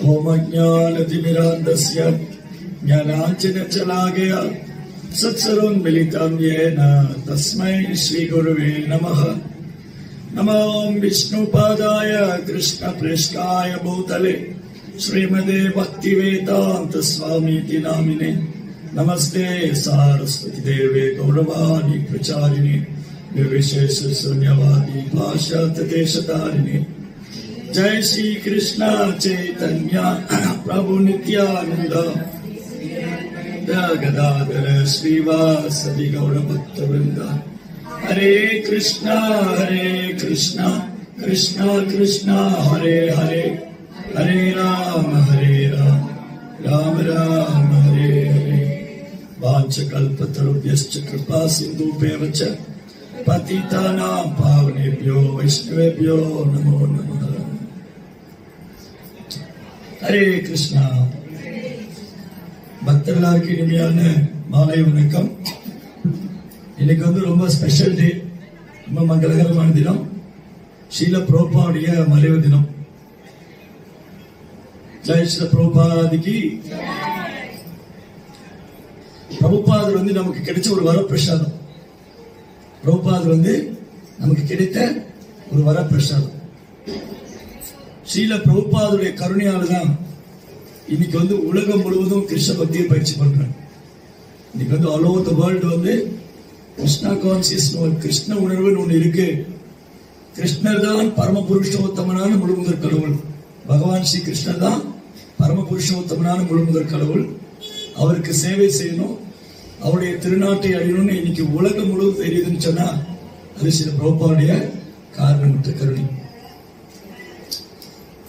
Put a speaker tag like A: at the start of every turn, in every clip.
A: ओम अज्ञानतिमिरान्धस्य ज्ञानाञ्जनशलाकया सत्सर्वमिलितं येन तस्मै श्रीगुरुवे नमः। नमो विष्णुपादाय कृष्णप्रेष्ठाय भूतले श्रीमते भक्तिवेदान्त स्वामीति नामिने। नमस्ते सारस्वती देवे गौरवाणी प्रचारिणे निर्विशेष शून्यवादी भाषातदेशतारिणे। जय श्री कृष्ण चैतन्य प्रभु नित्यानंद गदाधर श्रीवासदि गौरभक्तवृंद। हरे कृष्णा कृष्ण कृष्ण हरे हरे, हरे राम राम राम हरे हरे। वाञ्छकल्पतरुभ्यश्च कृपा सिन्धुभ्येव च पतितानां पावनेभ्यो वैष्णवेभ्यो नमो नमः। ஹரே கிருஷ்ணா. பக்தர்களுக்கு இனிமையான மாலை வணக்கம். இன்னைக்கு ரொம்ப ஸ்பெஷல் டே, ரொம்ப மங்களகரமான தினம். ஸ்ரீல பிரபுபாவுடைய மறைவு தினம். ஜெய் ஸ்ரீல பிரபுபாதிக்கு. பிரபுபாதர் நமக்கு கிடைச்ச ஒரு வரப்பிரசாதம். பிரபுபாதர் நமக்கு கிடைத்த ஒரு வரப்பிரசாதம். ஸ்ரீல பிரபுபாதுடைய கருணையால தான் இன்னைக்கு உலகம் முழுவதும் கிருஷ்ண பக்தியை பயிற்சி பண்றாங்க. இன்னைக்கு all over the world Krishna conscious, Krishna உணர்வுன்னு ஒண்ணு இருக்கு. கிருஷ்ணர் தான் பரம புருஷோத்தமனான முழுமுதற் கடவுள். பகவான் ஸ்ரீ கிருஷ்ணர் தான் பரம புருஷோத்தமனான முழுமுதற் கடவுள். அவருக்கு சேவை செய்யணும், அவருடைய திருநாட்டை அடையணும்னு இன்னைக்கு உலகம் முழுவதும் தெரியுதுன்னு சொன்னா அது ஸ்ரீல பிரபுபாவுடைய காரணமற்ற கருணை.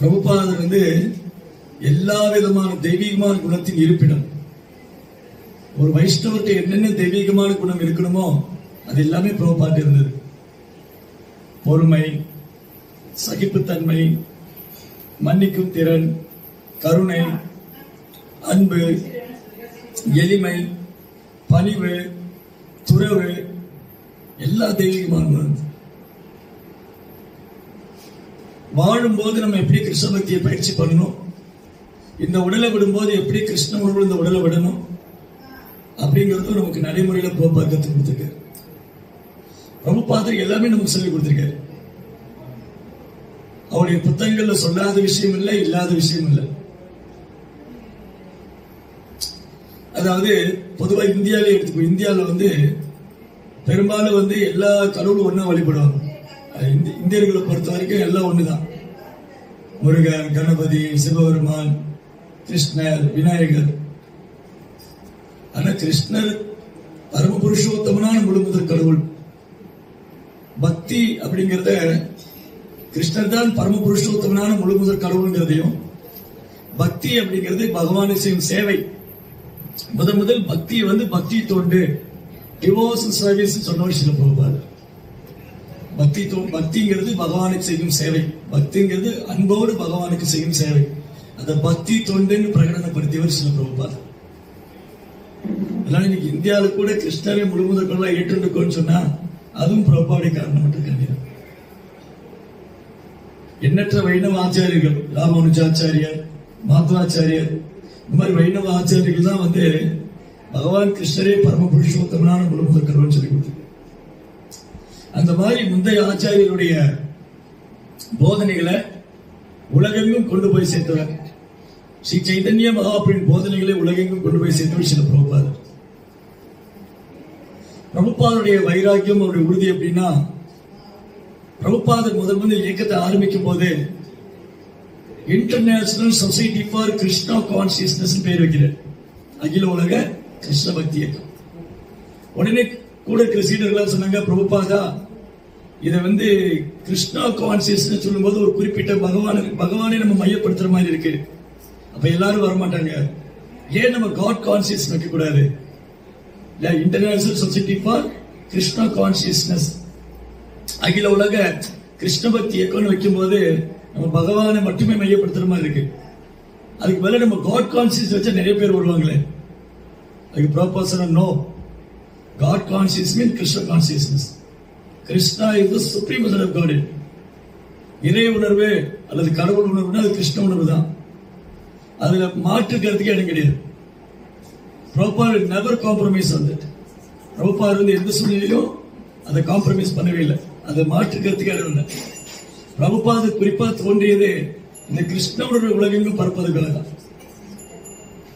A: பிரபுபாதர் எல்லா விதமான தெய்வீகமான குணத்தின் இருப்பிடம். ஒரு வைஷ்ணவர்கிட்ட என்னென்ன தெய்வீகமான குணம் இருக்கணுமோ அது எல்லாமே பிரபுபாதர் இருந்தது. பொறுமை, சகிப்புத்தன்மை, மன்னிக்கும் திறன், கருணை, அன்பு, எளிமை, பணிவு, துறவு, எல்லா தெய்வீகமான குணம். வாழும்போது நம்ம எப்படி கிருஷ்ண பக்தியை பயிற்சி பண்ணணும், இந்த உடலை விடும்போது எப்படி கிருஷ்ண உணர்வு இந்த உடலை விடணும் அப்படிங்கிறது நமக்கு நடைமுறையில பிரபுபாதர் கற்றுக் கொடுத்திருக்காரு. பிரபுபாதர் எல்லாமே நமக்கு சொல்லிக் கொடுத்திருக்காரு. அவருடைய புத்தகங்கள்ல சொல்லாத விஷயம் இல்லை, இல்லாத விஷயம் இல்லை. அதாவது பொதுவா இந்தியாவிலே எடுத்துக்கோ. இந்தியாவில பெரும்பாலும் எல்லா கடவுளும் ஒன்னா வழிபடுவாங்க. இந்தியர்களை பொறுத்த வரைக்கும் எல்லாம் ஒண்ணுதான். முருகன், கணபதி, சிவபெருமான், கிருஷ்ணர், விநாயகர். ஆனா கிருஷ்ணர் பரம புருஷோத்தமனான முழுமுதற் கடவுள். பக்தி அப்படிங்கறத கிருஷ்ணர் தான் பரம புருஷோத்தமனான முழுமுதற் கடவுள்ங்கிறதையும், பக்தி அப்படிங்கிறது பகவானை செய்யும் சேவை. முதல் பக்தி பக்தி தொண்டு, டிவோஷன் சர்வீஸ் சொன்னவர் ஸ்ரீல பிரபுபாதர். பக்திங்கிறது பகவானுக்கு செய்யும் சேவை. பக்திங்கிறது அன்போடு பகவானுக்கு செய்யும் சேவை. அந்த பக்தி தொண்டுன்னு பிரகடனப்படுத்தியவர் ஸ்ரீல பிரபுபாதர். அதனால இன்னைக்கு இந்தியாவில் கூட கிருஷ்ணரை முழுமுதற்கெல்லாம் ஏற்றுக்கோன்னு சொன்னா அதுவும் பிரபுபாவுடைய காரணம் மட்டும் கிடையாது. எண்ணற்ற வைணவ ஆச்சாரியர்கள், ராமானுஜாச்சாரியர், மாத்வாச்சாரியர், இந்த மாதிரி வைணவ ஆச்சாரியர்கள் தான் பகவான் கிருஷ்ணரே பரம புருஷோத்தமனான முழுமுதற் கடவுள்னு சொல்லி கொடுத்து. அந்த மாதிரி முந்தைய ஆச்சாரியருடைய போதனைகளை உலகெங்கும் கொண்டு போய் சேர்த்தவர். ஸ்ரீ சைதன்ய மகாபிரபின் போதனைகளை உலகெங்கும் கொண்டு போய் சேர்த்தவர் ஸ்ரீல பிரபுபாதர். பிரபுபாதருடைய வைராக்கியம், அவருடைய உறுதி எப்படின்னா, பிரபுபாதர் முதல் இயக்கத்தை ஆரம்பிக்கும் போது international society for Krishna consciousness பேர் வைக்கிறார். அகில உலக கிருஷ்ண பக்தி இயக்கம். உடனே கூட இருக்கிற சீடர்களா சொன்னாங்க, பிரபுபாதா இதை கிருஷ்ணா கான்சியஸ்னஸ் சொல்லும் போது ஒரு குறிப்பிட்ட பகவானை நம்ம மையப்படுத்துற மாதிரி இருக்கு. அப்ப எல்லாரும் வரமாட்டாங்க. ஏன் நம்ம காட் கான்சியஸ் வைக்க கூடாது? International society for Krishna consciousness, அகில உலக கிருஷ்ண பக்தி இயக்கம்னு வைக்கும் போது நம்ம பகவானை மட்டுமே மையப்படுத்துற மாதிரி இருக்கு. அதுக்கு மேல நம்ம காட் கான்சியஸ் வச்சா நிறைய பேர் வருவாங்களே. அதுக்கு ப்ராப்பர் நோ. God consciousness means Krishna consciousness. Krishna is the supreme mother of God. இறை உணர்வு அல்லது கடவுள் உணர்வுனா அது கிருஷ்ண உணர்வு தான். அதுல மாற்றுக்கிறதுக்கு இடம் கிடையாது. Prabhupad never compromise on that. Prabhupad வந்து எந்த சூழ்நிலையும் அதை காம்ப்ரமைஸ் பண்ணவே இல்லை. அதை மாற்றுக்கிறதுக்கு இடம் இல்லை. பிரபுபாத் குறிப்பா தோன்றியது இந்த கிருஷ்ணனுடைய உலகெங்கும் பரப்பதுக்காக தான்.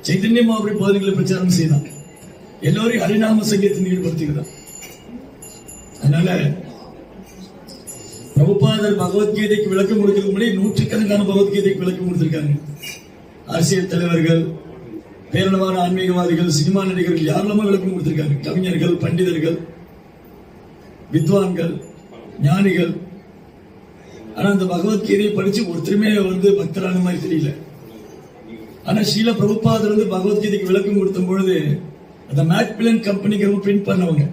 A: சைதன்ய மகாபிரபு போதனைகளை பிரச்சாரம் செய்தான். எல்லோரையும் ஹரிநாம சங்கீதத்தின் ஈடுபடுத்திக்கிறான். அதனால பிரபுபாதர் பகவத்கீதைக்கு விளக்கம் கொடுக்கிறதுக்கு முன்னாடி நூற்றுக்கணக்கான பகவத்கீதைக்கு விளக்கம் கொடுத்திருக்காங்க. அரசியல் தலைவர்கள், பேரளவான ஆன்மீகவாதிகள், சினிமா நடிகர்கள் யாரெல்லாமோ விளக்கம் கொடுத்திருக்காங்க. கவிஞர்கள், பண்டிதர்கள், வித்வான்கள், ஞானிகள். ஆனா அந்த பகவத்கீதையை படிச்சு ஒருத்தருமே வந்து பக்தரான மாதிரி தெரியல. ஆனா ஸ்ரீல பிரபுபாதர் வந்து பகவத்கீதைக்கு விளக்கம் கொடுத்த பொழுது அந்த மேக்மிலன் கம்பெனிக்கு பிரிண்ட் பண்ணவங்க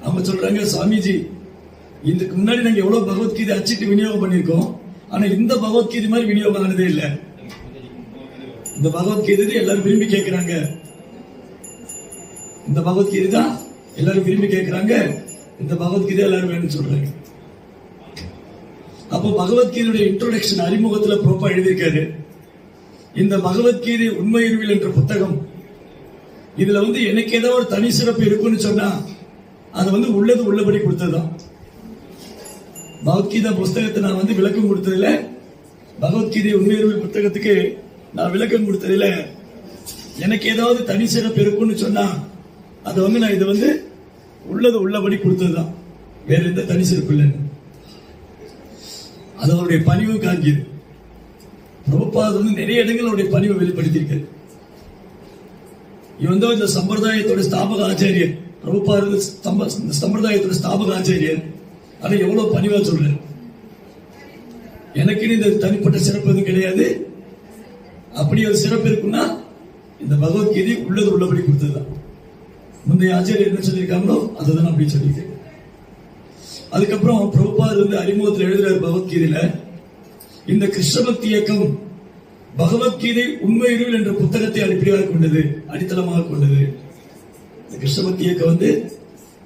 A: அவங்க சொல்றாங்க, சுவாமிஜி இதுக்கு முன்னாடி நாங்க எவ்வளவு பகவத்கீதை அச்சிட்டு விநியோகம் பண்ணிருக்கோம், ஆனா இந்த பகவத்கீதை மாதிரி விநியோகம் ஆனதே இல்லை. இந்த பகவத்கீதை எல்லாரும் விரும்பி கேட்கிறாங்க. இந்த பகவத்கீதை தான் எல்லாரும் விரும்பி கேட்கிறாங்க. இந்த பகவத்கீதை எல்லாரும் வேணும்னு சொல்றாங்க. அப்போ பகவத்கீதையுடைய இன்ட்ரோடக்ஷன் அறிமுகத்துல ப்ரோப்பா எழுதியிருக்காரு. இந்த பகவத்கீதை உண்மை அறிவியல் என்ற புத்தகம், இதுல வந்து எனக்கு ஏதோ ஒரு தனி சிறப்பு இருக்குன்னு சொன்னா அது வந்து உள்ளது உள்ளபடி கொடுத்ததுதான். பகவத்கீதா புஸ்தகத்தை நான் வந்து விளக்கம் கொடுத்ததுல, பகவத்கீதை உண்மை அறிவியல் புத்தகத்துக்கு நான் விளக்கம் கொடுத்ததுல எனக்கு ஏதாவது தனி சிறப்பு இருக்குன்னு சொன்னா அது வந்து நான் இது வந்து உள்ளது உள்ளபடி கொடுத்ததுதான், வேற எந்த தனி சிறப்பு இல்லைன்னு. அது அவருடைய பணிவு காண்கிது. பிரபுபாத் வந்து நிறைய இடங்கள் அவருடைய பணிவை வெளிப்படுத்தியிருக்காரு. இவன் தான் இந்த சம்பிரதாயத்தோட ஸ்தாபக ஆச்சாரியர். பிரபுபாத் இந்த சம்பிரதாயத்தோட ஸ்தாபக ஆச்சாரியர். ஆனா எவ்வளவு பணிவா சொல்றாரு. எனக்கு இந்த தனிப்பட்ட சிறப்பு எதுவும் கிடையாது. அப்படி ஒரு சிறப்பு இருக்குன்னா இந்த பகவத்கீதை உள்ளது உள்ளபடி கொடுத்ததுதான். முந்தைய ஆச்சாரியர் என்ன சொல்லியிருக்காங்களோ அதுதான் அப்படி சொல்லியிருக்கேன். அதுக்கப்புறம் பிரபுபாத் வந்து அறிமுகத்தில் எழுதுறாரு பகவத்கீதையில, இந்த கிருஷ்ண பக்தி இயக்கம் பகவத்கீதை உண்மை அறிவியல் என்ற புத்தகத்தை அடிப்படையாக கொண்டது, அடித்தளமாக கொண்டது. இந்த கிருஷ்ண பக்தி இயக்கம் வந்து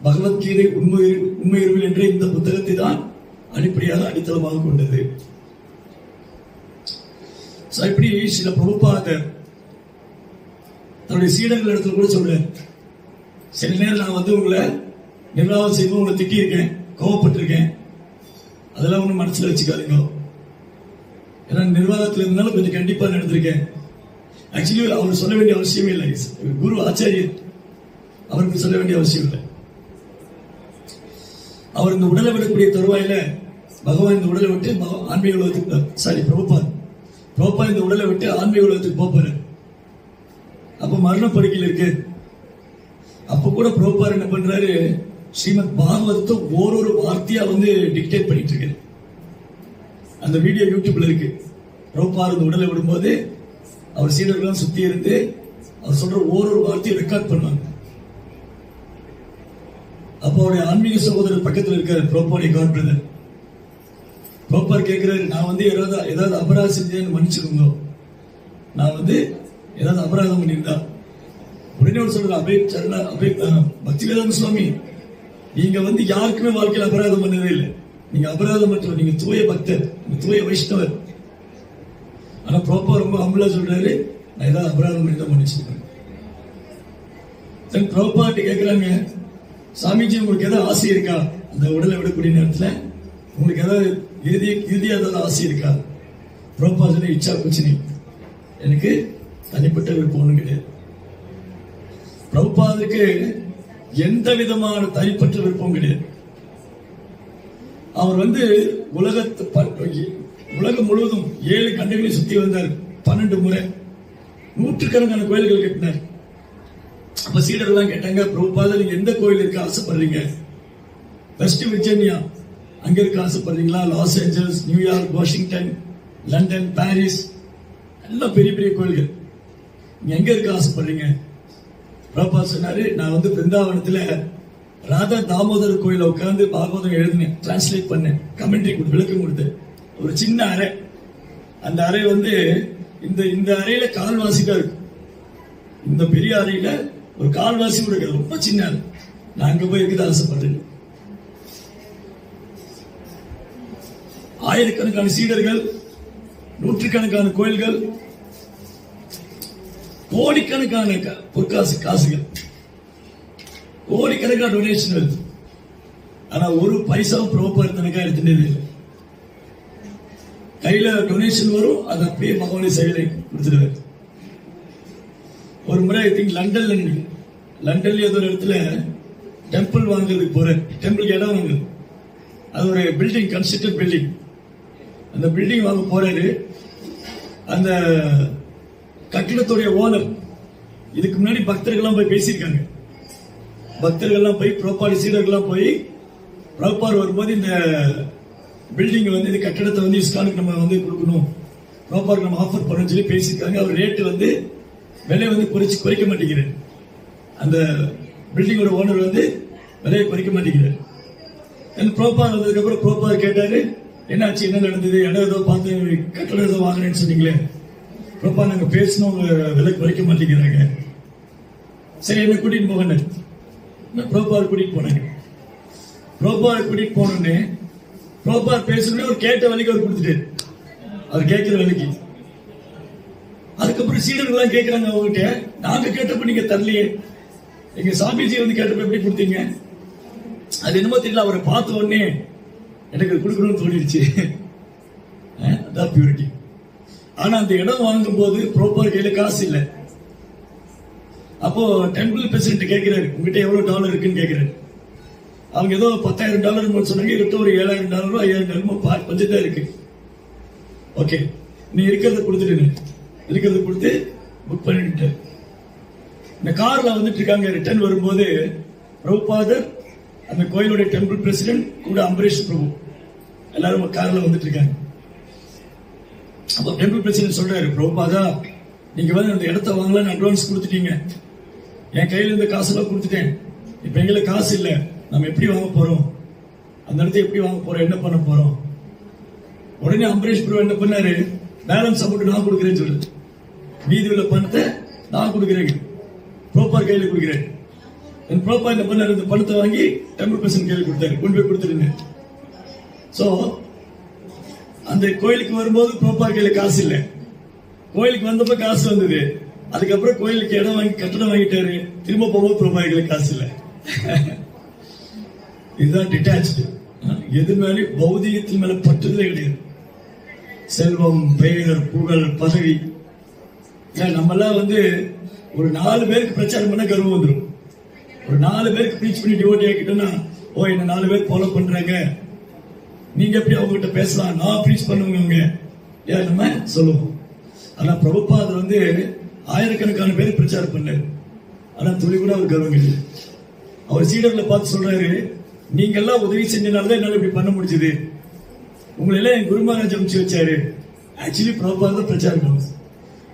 A: பகவத்கீதை உண்மை அறிவியல் என்ற இந்த புத்தகத்தை தான் அடிப்படையாக அடித்தளமாக கொண்டது. இப்படி சில பிரபுபாதர் தன்னுடைய சீடர்கள் இடத்துல கூட சொல்ற, சில நேரம் நான் வந்து உங்களை நிர்வாகம் செய்வோம், உங்களை திட்டியிருக்கேன், கோவப்பட்டிருக்கேன், அதெல்லாம் ஒன்றும் மனசுல வச்சுக்காதீங்க. ஏன்னா நிர்வாகத்தில் இருந்தாலும் கொஞ்சம் கண்டிப்பா நடந்திருக்கேன். ஆக்சுவலி அவர் சொல்ல வேண்டிய அவசியமே இல்லை. குரு ஆச்சாரியர், அவருக்கு சொல்ல வேண்டிய அவசியம் இல்லை. அவர் இந்த உடலை விடக்கூடிய தருவாயில பகவான் இந்த உடலை விட்டு ஆன்மீக உலகத்துக்கு பிரபுபா இந்த உடலை விட்டு ஆன்மீக உலகத்துக்கு போப்பாரு. அப்ப மரணப்படுக்கையில் இருக்கு. அப்ப கூட பிரபுபார் என்ன பண்றாரு, ஸ்ரீமத் பாகவதத்தை ஒரு வார்த்தையா வந்து டிக்டேட் பண்ணிட்டு இருக்காரு. அந்த வீடியோ யூடியூப்ல இருக்கு. பிரபுபார் இந்த உடலை விடும்போது அவர் சீடர்கள் சுத்தி இருந்து அவர் சொல்ற ஒரு வார்த்தையை ரெக்கார்ட் பண்ணுவாங்க. அப்போ அவருடைய ஆன்மீக சகோதரர் பக்கத்தில் இருக்காரு, பிரபுபாடைய காட் பிரதர். பிரபுபார் கேட்கிறாரு, நான் வந்து ஏதாவது அபராதம் செஞ்சேன்னு மன்னிச்சுக்கோங்க, நான் வந்து ஏதாவது அபராதம் பண்ணியிருந்தா. உடனே ஒரு சொல்ற, பக்திவேதாந்த சுவாமி, நீங்க வந்து யாருக்குமே வாழ்க்கையில் அபராதம் பண்ணதே இல்லை. நீங்க அபராதம் மட்டும், நீங்க தூய பக்தர், தூய வைஷ்ணவர். ஆனா பிரபுபார் ரொம்ப ஹம்பிளா சொல்றாரு, நான் ஏதாவது அபராதம் பண்ணி தான் மன்னிச்சிருக்கேன். பிரபுபார்ட்ட கேட்கிறாங்க, சாமிஜி உங்களுக்கு ஏதாவது ஆசை இருக்கா, அந்த உடலை விடக்கூடிய நேரத்துல உங்களுக்கு ஏதாவது இறுதியா ஏதாவது ஆசை இருக்கா? பிரபுபாத் சொன்ன, இச்சா குச்சினி, எனக்கு தனிப்பட்ட விருப்பம் ஒண்ணும் கிடையாது. பிரபுபாதுக்கு எந்த விதமான தனிப்பட்ட விருப்பம் கிடையாது. அவர் வந்து உலகம் முழுவதும் 7 கண்டங்களை சுத்தி வந்தார். 12 முறை நூற்றுக்கணக்கான கோயில்கள் கட்டினார். அப்ப சீடர்கள் கேட்டாங்க, பிரபுபாத நீங்க எந்த கோயில் இருக்க ஆசைப்படுறீங்க? வெஸ்ட் விர்ஜீனியா அங்க இருக்க ஆசைப்படுறீங்களா? Los Angeles, New York, Washington, London, Paris, எல்லாம் பெரிய பெரிய கோயில்கள், நீங்க எங்க இருக்க ஆசைப்படுறீங்க? பிரபுபாத் சொன்னாரு, நான் வந்து பிருந்தாவனத்துல ராதா தாமோதர் கோயில உட்கார்ந்து பாகவதம் எழுதினேன், டிரான்ஸ்லேட் பண்ணேன், கமெண்ட்ரி கொடுத்து விளக்கம் கொடுத்தேன். ஒரு சின்ன அறை, அந்த அறை வந்து இந்த அறையில கால்வாசி தான் இருக்கு. இந்த பெரிய அறையில ஒரு கால்வாசி கூட இருக்காது, ரொம்ப சின்ன அறை. நான் அங்க போய் இருக்குது ஆசைப்படுறேன். ஆயிரக்கணக்கான சீடர்கள், நூற்றுக்கணக்கான கோயில்கள், கோடிக்கணக்கான காசுகள், கோடிக்கணக்கான டொனேஷன் வருது. ஆனா ஒரு பைசாவும் பிரபுபாதர் தனக்கா எடுத்துட்டது இல்லை. கையில டொனேஷன் வரும், அது அப்படியே மகனுடைய செயலை கொடுத்துருவாரு. ஒரு முறை ஐ திங்க் லண்டன்ல ஏதோ ஒரு இடத்துல டெம்பிள் வாங்குறதுக்கு போறேன். டெம்பிளுக்கு இடம் வாங்குது. அது ஒரு பில்டிங், கன்ஸ்ட்ரக்டட் பில்டிங். அந்த பில்டிங் வாங்க போறாரு. அந்த கட்டிடத்துடைய ஓனர் இதுக்கு முன்னாடி பக்தர்கள்லாம் போய் பேசியிருக்காங்க. பக்தர்கள்லாம் போய் பிரபாடி சீடர்கள்லாம் போய் பிரபார் வரும்போது இந்த பில்டிங் வந்து இந்த கட்டிடத்தை வந்து இஸ்கானுக்கு நம்ம வந்து கொடுக்கணும், பிரபாருக்கு நம்ம ஆஃபர் பண்ணணும்னு சொல்லி பேசியிருக்காங்க. அவர் ரேட்டு வந்து விலை வந்து குறைக்க மாட்டேங்கிறார். அந்த பில்டிங்கோட ஓனர் வந்து விலையை குறைக்க மாட்டேங்கிறார். பிரபார் வந்ததுக்கு அப்புறம் பிரபார் கேட்டாரு, என்னாச்சு, என்ன நடந்தது, இடம் ஏதோ பார்த்து கட்டடம் ஏதோ வாங்கினேன்னு சொன்னீங்களே, பிரபா நாங்க பேசணும், விலை குறைக்க மாட்டேங்கிறாங்க. சரி, என்ன கூட்டிட்டு போங்க. பிரபார் கூட்டிட்டு போனாங்க. பிரபார் கூட்டிட்டு போனோடனே பிரபார் பேசணும்னே ஒரு கேட்ட விலைக்கு அவர் கொடுத்துட்டாரு, அவர் கேட்கிற விலைக்கு. அதுக்கப்புறம் சீடர்கள் கேட்கிறாங்க அவங்ககிட்ட, நாங்க கேட்டப்ப நீங்க தரலையே, எங்க சாமிஜி வந்து கேட்டப்ப எப்படி கொடுத்தீங்க? அது என்னமோ தெரியல, அவரை பார்த்த உடனே எனக்கு கொடுக்கணும்னு தோணிடுச்சு. அதான் பியூரிட்டி. ஆனா அந்த இடம் வாங்கும் போது ப்ராப்பர் கையில காசு இல்லை. அப்போ டெம்பிள் பிரசிடென்ட் கேட்கிறாரு, உங்ககிட்ட எவ்வளவு டாலர் இருக்குன்னு கேட்கிறாரு. அவங்க ஏதோ $10,000 சொன்னாங்க. இருக்க ஒரு $7,000 $5,000 கொஞ்சம் தான் இருக்கு. ஓகே, நீ இருக்கிறத கொடுத்துட்டு, இருக்கிறத கொடுத்து புக் பண்ணிட்டு இந்த கார்ல வந்துட்டு இருக்காங்க. ரிட்டர்ன் வரும்போது பிரபுபாதர், அந்த கோயிலுடைய டெம்பிள் பிரசிடென்ட் கூட அம்பரீஷ் பிரபு எல்லாரும் கார்ல வந்துட்டு இருக்காங்க. அப்ப டெம்பிள் பிரசிடென்ட் சொல்றாரு, பிரபுபாதா நீங்க வந்து அந்த இடத்த வாங்கலாம்னு அட்வான்ஸ் கொடுத்துட்டீங்க, என் கையில இருந்த காசெல்லாம் கொடுத்துட்டேன், இப்ப எங்களை காசு இல்ல, நம்ம எப்படி வாங்க போறோம், அந்த இடத்த எப்படி வாங்க போறோம், என்ன பண்ண போறோம்? உடனே அம்பரீஷ் பிரபு என்ன பண்ணாரு, பேலன்ஸ் அமௌண்ட் நான் கொடுக்குறேன்னு சொல்லுது, மீதி உள்ள பணத்தை நான் கொடுக்குறேன், ப்ரோப்பார் கையில கொடுக்குறேன். ப்ரோப்பார் என்ன பண்ணாரு, இந்த பணத்தை வாங்கி டெம்பிள் பிரசிடென்ட் கையில கொடுத்தாரு, கொண்டு போய் கொடுத்துருங்க. சோ அந்த கோயிலுக்கு வரும்போது ப்ரோப்பார் கையில காசு இல்ல, கோயிலுக்கு வந்தப்ப காசு வந்தது. அதுக்கப்புறம் கோயிலுக்கு இடம் வாங்கி கட்டடம் வாங்கிட்டாரு, திரும்ப போகும்போது ப்ரோப்பார் கையில காசு இல்ல. இதுதான் டிட்டாச்சு. எது மேலே பௌதிகத்தின் மேல பற்றுதலே கிடையாது. செல்வம், பெயர், புகழ், பதவி, நம்ம எல்லாம் வந்து ஒரு 4 பேருக்கு பிரச்சாரம் பண்ண கர்வம் வந்துடும். ஒரு 4 பேருக்கு ப்ரீச் பண்ணி டிவோட்டி ஆக்கிட்டோம்னா, ஓ என்ன 4 பேர் ஃபாலோ பண்றாங்க, நீங்க எப்படி அவங்க கிட்ட பேசலாம், நான் ப்ரீச் பண்ணுவங்க ஏன் நம்ம சொல்லுவோம். ஆனா பிரபுபாதர் வந்து ஆயிரக்கணக்கான பேர் பிரச்சாரம் பண்ணாரு. ஆனா துளி கூட அவர் கர்வம் இல்லை. அவர் சீடர்களை பார்த்து சொல்றாரு, நீங்க எல்லாம் உதவி செஞ்சனாலதான் என்னால இப்படி பண்ண முடிஞ்சது, உங்களை எல்லாம் என் குருமகாராஜ் அனுப்பிச்சு வச்சாரு. ஆக்சுவலி பிரபுபாதர் பிரச்சாரம் பண்ண,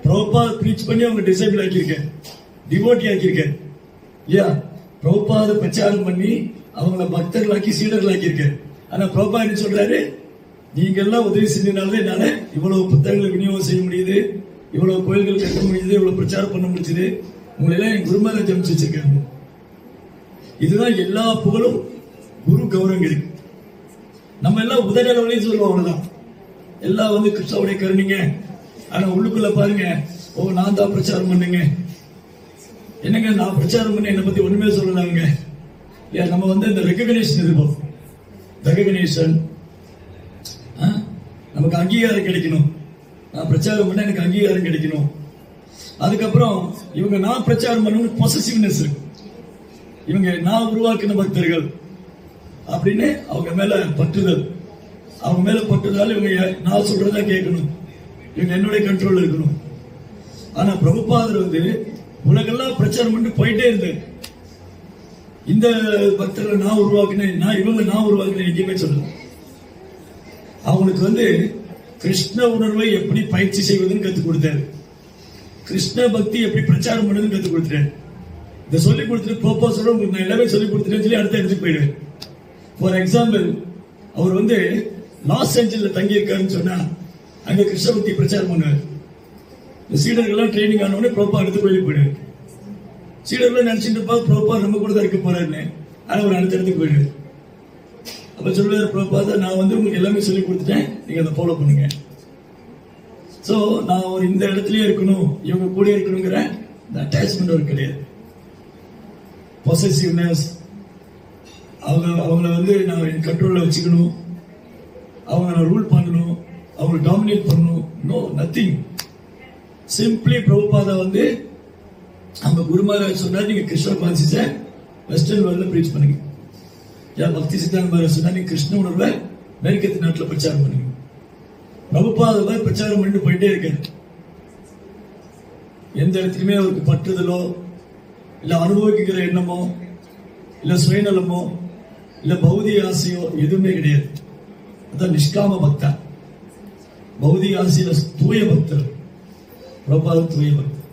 A: பிரபுபாதர் ப்ரீச் பண்ணி அவங்க டிசைபிள் ஆக்கியிருக்கேன், டிவோட்டி ஆக்கியிருக்கேன் இல்லையா? பிரபுபாதர் பிரச்சாரம் பண்ணி அவங்கள பக்தர்களாக்கி சீடர்களாக்கியிருக்கேன். ஆனா பிரபா என்ன சொல்றாரு, நீங்க எல்லாம் உதவி செஞ்சனால என்னால இவ்வளவு புத்தகங்களை விநியோகம் செய்ய முடியுது, இவ்வளவு கோயில்கள் கட்ட முடியுது, இவ்வளவு பிரச்சாரம் பண்ண முடியுது, உங்களை எல்லாம் என் குருமகாராஜ் அனுப்பிச்சு வச்சிருக்காங்க. இதுதான் எல்லா புகழும் குரு கௌரவம் இருக்கு. நம்ம எல்லாம் உதவியும் சொல்லுவோம், அவ்வளவுதான். எல்லாம் வந்து கிருஷ்ணாவுடைய கருணிங்க. ஆனா உள்ளுக்குள்ள பாருங்க, ஓ நான் தான் பிரச்சாரம் பண்ணுங்க, என்னங்க நான் பிரச்சாரம் பண்ண என்னை பத்தி ஒண்ணுமே சொல்லலாங்க. நம்ம வந்து இந்த ரெகக்னேஷன் எதிர்பார்ப்போம். ரெகக்னேஷன், நமக்கு அங்கீகாரம் கிடைக்கணும், நான் பிரச்சாரம் பண்ண எனக்கு அங்கீகாரம் கிடைக்கணும். அதுக்கப்புறம் இவங்க நான் பிரச்சாரம் பண்ணணும் பொசசிவ்னஸ் இருக்கு, இவங்க நான் உருவாக்கின பக்தர்கள் அப்படின்னு அவங்க மேல பற்றுதல், அவங்க மேல பற்றுதல், இவங்க நான் சொல்றதா கேட்கணும், இவங்க என்னுடைய கண்ட்ரோல் இருக்கணும். ஆனா பிரபுபாதர் வந்து உலகெல்லாம் பிரச்சாரம் பண்ணிட்டு போயிட்டே இருந்தேன். இந்த பக்தர்களை நான் உருவாக்கினேன், நான் உருவாக்கினேன் எங்கேயுமே சொல்லல. அவங்களுக்கு வந்து கிருஷ்ண உணர்வை எப்படி பயிற்சி செய்வதுன்னு கத்துக் கொடுத்தாரு, கிருஷ்ண பக்தி எப்படி பிரச்சாரம் பண்ணுறதுன்னு கத்துக் கொடுத்தாரு. இதை சொல்லிக் கொடுத்துட்டு போப்பா சொல்ல உங்களுக்கு நான் எல்லாமே சொல்லிக் கொடுத்துட்டேன்னு சொல்லி அடுத்த இடத்துக்கு போயிடுவேன். ஃபார் எக்ஸாம்பிள், அவர் வந்து லாஸ் ஏஞ்சல்ல தங்கி இருக்காருன்னு சொன்னா அங்க கிருஷ்ண பக்தி பிரச்சாரம் பண்ணுவார். சீடர்கள்லாம் ட்ரைனிங் ஆனவொடனே ப்ரோப்பா அடுத்த கோயிலுக்கு போயிடுவார். சீடர்கள் நினைச்சிட்டு இருப்பா ப்ரோப்பா நம்ம கூட தான் இருக்க போறாருன்னு, ஆனா ஒரு அடுத்த இடத்துக்கு போயிடுவார். அப்ப சொல்லுவார் ப்ரோப்பா தான், நான் வந்து உங்களுக்கு எல்லாமே சொல்லி கொடுத்துட்டேன், நீங்க அதை ஃபாலோ பண்ணுங்க. சோ நான் ஒரு இந்த இடத்துலயே இருக்கணும், இவங்க கூட இருக்கணுங்கிற இந்த அட்டாச்மெண்ட் ஒரு கிடையாது. பொசசிவ்னஸ், அவங்கள வந்து நான் என் கண்ட்ரோல்ல வச்சுக்கணும், அவங்க நான் ரூல் பண்ணணும், அவங்களை டாமினேட் பண்ணணும். No, nothing. சிம்பிளி பிரபுபாதா வந்து அவங்க குருமாராஜ் சொன்னார், நீங்க கிருஷ்ண கான்சியஸை வெஸ்டர்ன் வேர்ல்ட்ல பிரீச் பண்ணுங்க. பக்தி சித்தாந்த மகாராஜ் சொன்னா நீங்க கிருஷ்ண உணர்வை மேற்கத்திய நாட்டில் பிரச்சாரம் பண்ணுங்க. பிரபுபாதா பிரச்சாரம் பண்ணிட்டு போயிட்டே இருக்காரு. எந்த இடத்துலையுமே அவருக்கு பற்றுதலோ இல்ல அனுபவிக்கிற எண்ணமோ இல்ல சுயநலமோ இல்ல பௌதிக ஆசையோ எதுவுமே கிடையாது. அதான் நிஷ்காம பக்தா. பௌதிக ஆசையில தூய பக்தர். பிரபுபாதா தூய பக்தர்.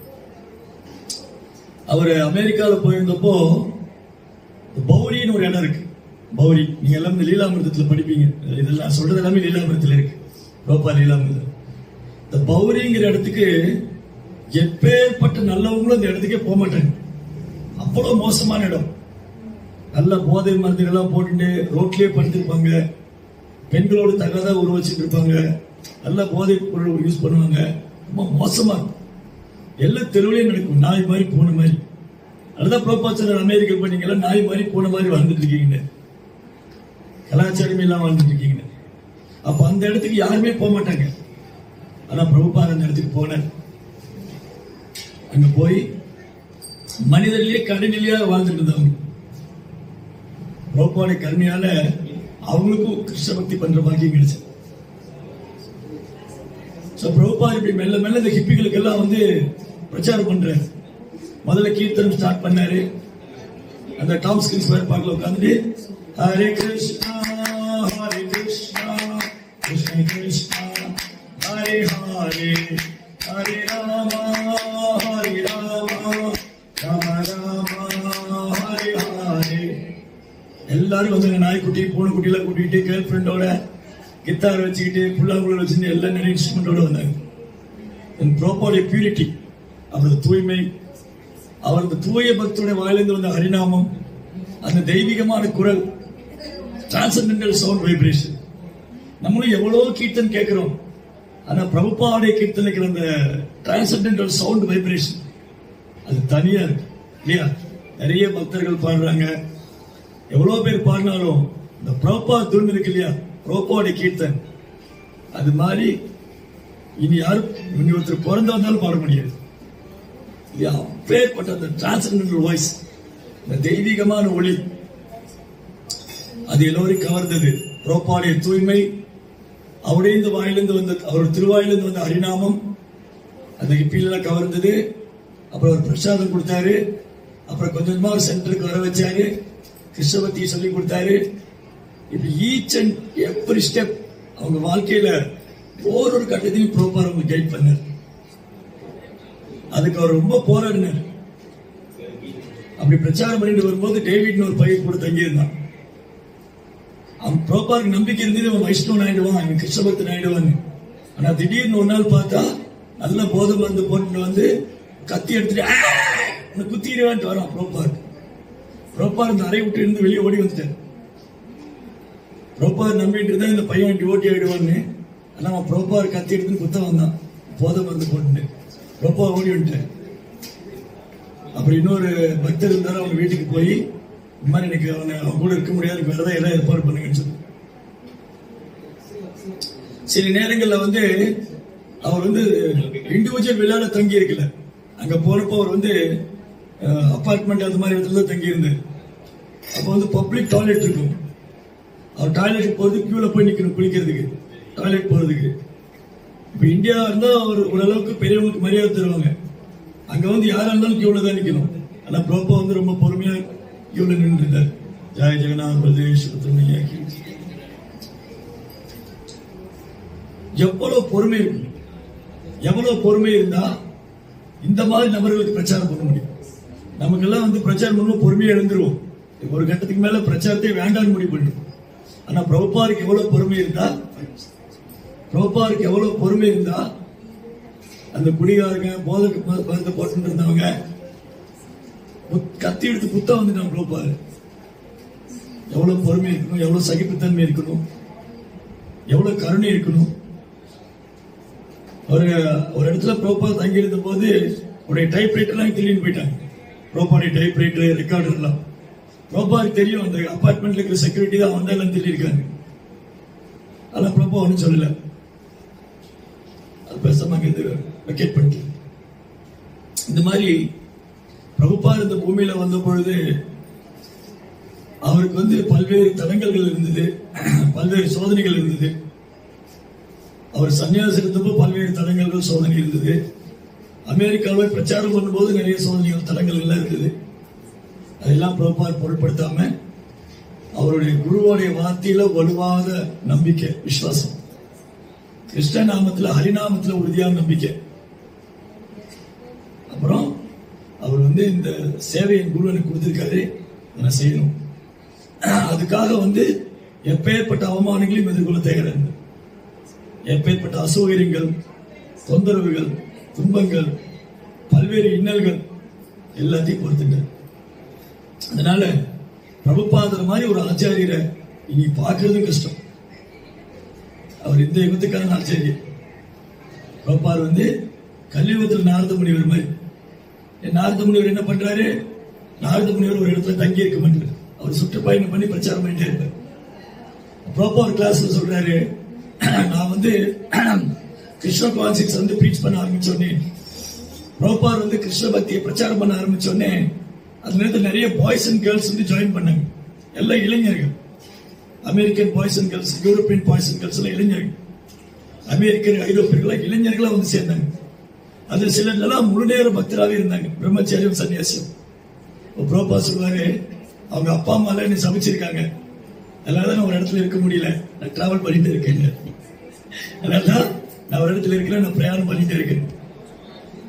A: அவர் அமெரிக்காவில் போயிருந்தப்போ பௌரின்னு ஒரு இடம் இருக்கு. பௌரி, நீங்க எல்லாம் இந்த லீலாமிரதத்தில் படிப்பீங்க. இதெல்லாம் சொல்றது எல்லாமே லீலாமிரதத்தில் இருக்கு. பிரபுபாதா லீலாமிரதம். இந்த பௌரிங்கிற இடத்துக்கு எப்பேற்பட்ட நல்லவங்களும் அந்த இடத்துக்கே போக மாட்டாங்க. அவ்வளவு மோசமான இடம். நல்ல போதை மருந்துகள்லாம் போட்டுட்டு ரோட்லயே படுத்திருப்பாங்க. பெண்களோடு தகாத உருவச்சிட்டு இருப்பாங்க. நல்ல போதை பொருள் யூஸ் பண்ணுவாங்க. ரொம்ப மோசமா இருக்கும். எல்லா தெருவிலையும் நடக்கும். நாய் மாதிரி பூனை மாதிரி. அதுதான் பிரபுபாதா அமெரிக்கா பண்ணீங்களா, நாய் மாதிரி பூனை மாதிரி வாழ்ந்துட்டு இருக்கீங்க, கலாச்சாரமே எல்லாம் வாழ்ந்துட்டு இருக்கீங்க. அப்ப அந்த இடத்துக்கு யாருமே போக மாட்டாங்க. ஆனா பிரபுபாதா அந்த இடத்துக்கு போனார். அங்க போய் மனிதர்களே கருணையிலேயே வாழ்ந்துட்டு இருந்தவங்க. பிரபுபாதா கருணையால அவங்களுக்கும் கிருஷ்ண பக்தி பண்ற பாக்கியம் கிடைச்சு. பிரபுபாதா இப்படி மெல்ல மெல்ல இந்த ஹிப்பிகளுக்கு எல்லாம் வந்து பிரச்சாரம் பண்றாரு. முதல்ல கீர்த்தனம் ஸ்டார்ட் பண்ணாரு. அந்த டாம் ஸ்கின்ஸ் பார்க்கல உட்காந்துட்டு ஹரே கிருஷ்ணா கிருஷ்ண கிருஷ்ணா ஹரே ஹரே ஹரே ராமா ராம ராமா ஹரே ஹரே. எல்லாரும் வந்து நாய்க்குட்டி பூனைக்குட்டி எல்லாம் கூட்டிட்டு கேர்ள் ஃபிரெண்டோட கித்தார் வச்சுக்கிட்டு புல்லாங்குழல் வச்சுட்டு எல்லாம் நிறைய இன்ஸ்ட்ருமெண்டோட வந்தாங்க. பிரபுபாதா பியூரிட்டி, அவரது தூய்மை, அவரது தூய பக்தருடைய வாயிலிருந்து வந்த ஹரிநாமம், அந்த தெய்வீகமான குரல், டிரான்சென்டென்டல் சவுண்ட் வைப்ரேஷன். நம்மளும் எவ்வளவு கீர்த்தன் கேட்கிறோம். ஆனா பிரபுபாவுடைய கீர்த்தனுக்கு அந்த டிரான்சென்டென்டல் சவுண்ட் வைப்ரேஷன் அது தனியா இருக்கு இல்லையா? நிறைய பக்தர்கள் பாடுறாங்க. எவ்வளவு பேர் பாடினாலும் இந்த பிரபுபாதா தூண் இருக்கு இல்லையா, பிரபுபாவுடைய கீர்த்தன், அது மாதிரி இனி யாரும் இனி ஒருத்தர் பிறந்த வந்தாலும் பாட முடியாது. அப்பேற்பட்ட அந்த டிரான்சென்டென்டல் வாய்ஸ், இந்த தெய்வீகமான ஒளி, அது எல்லோரையும் கவர்ந்தது. பிரபுபாவுடைய தூய்மை, அவருடைய வாயிலிருந்து வந்த, அவருடைய திருவாயிலிருந்து வந்த ஹரிநாமம் அந்த ஹிப்பிலாம் கவர்ந்தது. அப்புறம் ஒரு பிரசாதம் கொடுத்தாரு. அப்புறம் கொஞ்சமா ஒரு சென்டருக்கு வர வச்சாரு. கிருஷ்ணபக்தியை சொல்லி கொடுத்தாரு. இப்படி ஈச் அண்ட் எவ்ரி ஸ்டெப் அவங்க வாழ்க்கையில ஒவ்வொரு கட்டத்தையும் பிரபுபாதா அவங்க கைட் பண்ணார். அதுக்கு அவர் ரொம்ப போராடினார். அப்படி பிரச்சாரம் பண்ணிட்டு வரும்போது டேவிட்னு ஒரு பையன் கூட தங்கியிருந்தான். அவன் பிரபுபாதாவுக்கு நம்பிக்கை இருந்தது, அவன் வைஷ்ணவன் ஆயிடுவான், அவன் கிருஷ்ணபக்தன் ஆயிடுவான்னு. ஆனா திடீர்னு ஒரு நாள் பார்த்தா நல்ல போதை மருந்து போட்டு வந்து கத்தி எடுத்துட்டு குத்திடுவான்ட்டு வரான் பிரபுபாதா. பிரபுபாதா இந்த அறை விட்டு இருந்து வெளியே ஓடி வந்துட்டார். பிரபுபாதா நம்பிட்டு இருந்தா இந்த பையன் டிவோட்டி ஆயிடுவான்னு. ஆனா அவன் பிரபுபாதா கத்தி எடுத்து குத்த வந்தான் போதை மருந்து போட்டு. பிரபுபாதா ஓடி வந்துட்டார். அப்புறம் இன்னொரு பக்தர் இருந்தாரு. அவங்க வீட்டுக்கு போய் இந்த மாதிரி எனக்கு அவன் கூட இருக்க முடியாது, வேற ஏதாவது ஏற்பாடு பண்ணுங்கன்னு சொல்லி. சில நேரங்கள்ல வந்து அவர் வந்து இண்டிவிஜுவல் விளையாட தங்கி இருக்கல. அங்க போறப்போ அவர் வந்து அபார்ட்மெண்ட் அது மாதிரி இடத்துல தங்கி இருந்தார். அப்போ வந்து பப்ளிக் டாய்லெட் இருக்கும். அவர் டாய்லெட் போறதுக்கு கியூல போய் நிக்கணும் குளிக்கிறதுக்கு, டாய்லெட் போறதுக்கு. இப்ப இந்தியா இருந்தா அவர் ஓரளவுக்கு பெரியவங்களுக்கு மரியாதை தருவாங்க. அங்க வந்து யாரா இருந்தாலும் கியூல தான் நிக்கணும். ஆனா பிரபுபாதா வந்து ரொம்ப பொறுமையா கியூல நின்று இருந்தார். ஜெய ஜெகநாத் பிரதேஷ். எவ்வளவு பொறுமை இருக்கும், எவ்வளவு பொறுமை இருந்தா இந்த மாதிரி நபர்களுக்கு பிரச்சாரம் பண்ண முடியும். நமக்கெல்லாம் வந்து பிரச்சாரம் பண்ணுவோம், பொறுமையா எழுந்துருவோம். ஒரு கட்டத்துக்கு மேல பிரச்சாரத்தை வேண்டாம்னு முடிவு பண்ணும். ஆனா பிரபுபாதாவுக்கு எவ்வளவு பொறுமை இருந்தா, பிரபுபாதாவுக்கு எவ்வளவு பொறுமை இருந்தா அந்த குடிகாரங்க போதைக்கு மருந்து போட்டு இருந்தவங்க கத்தி எடுத்து குத்த வந்துட்டாங்க. பிரபுபாதா எவ்வளவு பொறுமை இருக்கணும், எவ்வளவு சகிப்புத்தன்மை இருக்கணும், எவ்வளவு கருணை இருக்கணும். ஒரு இடத்துல பிரபுபாதா தங்கி இருந்த போது உடைய டைப்ரைட்டர்லாம் திருடின்னு போயிட்டாங்க. ப்ரோபாடி டைப்ரைட்டர் ரெக்கார்டர் எல்லாம் ப்ரோபாருக்கு தெரியும். அந்த அபார்ட்மெண்ட்ல இருக்கிற செக்யூரிட்டி தான் வந்து எல்லாம் திருடி இருக்காங்க. அதெல்லாம் ப்ரோபா ஒன்றும் சொல்லல. அது பேசாம வெக்கேட் பண்ணிட்டு இந்த மாதிரி பிரபுபாத் இந்த பூமியில வந்த பொழுது அவருக்கு வந்து பல்வேறு தடங்கல்கள் இருந்தது, பல்வேறு சோதனைகள் இருந்தது. அவர் சன்னியாசி இருந்தப்போ பல்வேறு தடங்கல்கள் சோதனை இருந்தது. அமெரிக்காவில் பிரச்சாரம் பண்ணும்போது நிறைய சோதனைகள் தடங்கள் எல்லாம் இருந்தது. அதெல்லாம் பிரபுபாத் பொருட்படுத்தாம அவருடைய குருவோடைய வார்த்தையில வலுவாத நம்பிக்கை, விசுவாசம், கிருஷ்ண நாமத்துல ஹரிநாமத்துல உறுதியான நம்பிக்கை. அப்புறம் அவர் வந்து இந்த சேவையை குரு எனக்கு கொடுத்திருக்காரு, நான் செய்யணும். அதுக்காக வந்து எப்பேற்பட்ட அவமானங்களையும் எதிர்கொள்ள தயாராக, எப்பேற்பட்ட அசௌகரியங்கள், தொந்தரவுகள், துன்பங்கள், பல்வேறு இன்னல்கள் எல்லாத்தையும் பொறுத்துங்க. அதனால பிரபுபாதர் மாதிரி ஒரு ஆச்சாரியரை இனி பார்க்கறது கஷ்டம். அவர் இந்த யுகத்துக்கான ஆச்சாரியர். பிரபுபாதர் வந்து கலியுகத்தில் நாரத முனிவர் மாதிரி. நாரத முனிவர் என்ன பண்றாரு? நாரத முனிவர் ஒரு இடத்துல தங்கி இருக்க மாட்டார். அவர் சுற்றுப்பயணம் பண்ணி பிரச்சாரம் பண்ணிட்டே இருப்பார். பிரபுபாதர் கிளாஸ்ல சொல்றாரு, நான் வந்து கிருஷ்ண கான்சியஸ் வந்து ப்ரீச் பண்ண ஆரம்பிச்சோடனே, பிரபுபாதர் வந்து கிருஷ்ண பக்தியை பிரச்சாரம் பண்ண ஆரம்பிச்சோடனே அது நேரத்தில் நிறைய பாய்ஸ் அண்ட் கேர்ள்ஸ் வந்து ஜாயின் பண்ணாங்க. எல்லாம் இளைஞர்கள், American boys and girls, European boys and girls எல்லாம் இளைஞர்கள், அமெரிக்கர் ஐரோப்பியர்கள் இளைஞர்களா வந்து சேர்ந்தாங்க. அது சிலர் எல்லாம் முழு நேர பக்தராகவே இருந்தாங்க, பிரம்மச்சாரியம் சன்னியாசியம். பிரபுபாதர் சொல்வாரு, அவங்க அப்பா அம்மா எல்லாம் என்ன சமைச்சிருக்காங்க, அதனாலதான் நான் ஒரு இடத்துல இருக்க முடியல, நான் டிராவல் பண்ணிட்டு இருக்கேன், அதனாலதான் நான் ஒரு இடத்துல இருக்கிறேன், நான் பிரயாணம் பண்ணிட்டு இருக்கேன்.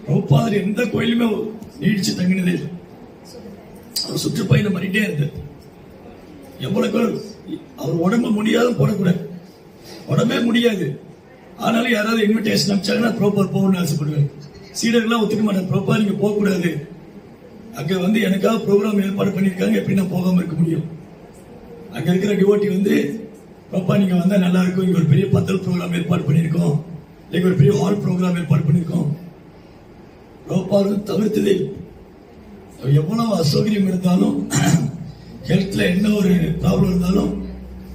A: பிரபுபாதர் எந்த கோயிலுமே நீடிச்சு தங்கினதே இல்லை. அவர் சுற்றுப்பயணம் பண்ணிட்டே இருந்தார். எவ்வளவு அவர் உடம்பு முடியாத போடக்கூடாது, உடம்பே முடியாது, ஆனாலும் யாராவது இன்விடேஷன் அனுப்பிச்சாங்கன்னா பிரபுபாதர் போகணும்னு ஆசைப்படுவார். சீடர்கள்லாம் ஒத்துக்க மாட்டாங்க, பிரபுபாதர் நீங்க போக கூடாது, அங்க வந்து எனக்காக ப்ரோக்ராம் ஏற்பாடு பண்ணிருக்காங்க, எப்படி நான் போகாம இருக்க முடியும்? அங்க இருக்கிற டிவோட்டி வந்து, பிரபுபாதர் நீங்க வந்தா நல்லா இருக்கும், இங்க ஒரு பெரிய பந்தல் ப்ரோக்ராம் ஏற்பாடு பண்ணிருக்கோம், இங்க ஒரு பெரிய ஹால் ப்ரோக்ராம் ஏற்பாடு பண்ணிருக்கோம். பிரபுபாதர் தவிர்த்ததே. எவ்வளவு அசௌகரியம் இருந்தாலும், ஹெல்த்ல என்ன ஒரு ப்ராப்ளம் இருந்தாலும்